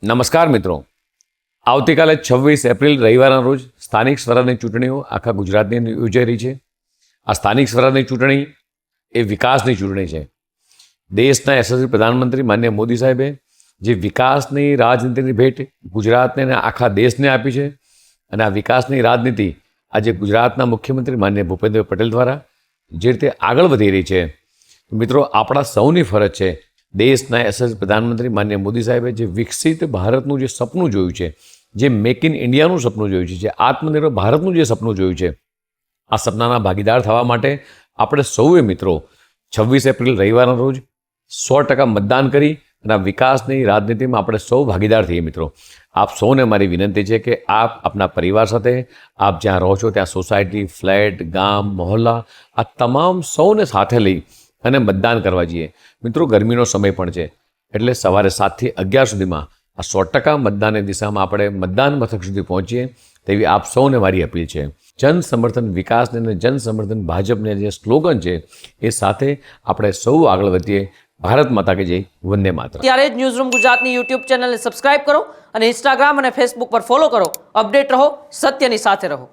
નમસ્કાર મિત્રો, આવતીકાલે 26 એપ્રિલ રવિવારના રોજ સ્થાનિક સ્વરાજની ચૂંટણીઓ આખા ગુજરાતની અંદર યોજાઈ રહી છે. આ સ્થાનિક સ્વરાજની ચૂંટણી એ વિકાસની ચૂંટણી છે. દેશના યશસ્વી પ્રધાનમંત્રી માનનીય મોદી સાહેબે જે વિકાસની રાજનીતિની ભેટ ગુજરાતને અને આખા દેશને આપી છે અને આ વિકાસની રાજનીતિ આજે ગુજરાતના મુખ્યમંત્રી માનનીય ભૂપેન્દ્ર પટેલ દ્વારા જે રીતે આગળ વધી રહી છે, મિત્રો આપણા સૌની ફરજ છે દેશના યશસ્વી પ્રધાનમંત્રી માનનીય મોદી સાહેબે જે વિકસિત ભારતનું જે સપનું જોયું છે, જે મેક ઇન ઇન્ડિયાનું સપનું જોયું છે, જે આત્મનિર્ભર ભારતનું જે સપનું જોયું છે, આ સપનાના ભાગીદાર થવા માટે આપણે સૌએ મિત્રો 26 એપ્રિલ રવિવારના રોજ 100% મતદાન કરી અને આ વિકાસની રાજનીતિમાં આપણે સૌ ભાગીદાર થઈએ. મિત્રો આપ સૌને મારી વિનંતી છે કે આપ આપના પરિવાર સાથે, આપ જ્યાં રહો છો ત્યાં સોસાયટી, ફ્લેટ, ગામ, મહોલ્લા, આ તમામ સૌને સાથે લઈ અને મતદાન કરવા જઈએ. મિત્રો ગરમીનો સમય પણ છે એટલે સવારે 7 થી 11 સુધીમાં આ 100% મતદાનની દિશામાં આપણે મતદાન મથક સુધી પહોંચીએ તેવી આપ સૌને મારી અપીલ છે. જન સમર્થન વિકાસને અને જન સમર્થન ભાજપને જે સ્લોગન છે એ સાથે આપણે સૌ આગળ વધીએ. ભારત માતા કે જય, વંદે માતરમ. ત્યારે જ ન્યૂઝરૂમ ગુજરાતની યુટ્યુબ ચેનલને સબસ્ક્રાઇબ કરો અને ઇન્સ્ટાગ્રામ અને ફેસબુક પર ફોલો કરો. અપડેટ રહો, સત્યની સાથે રહો.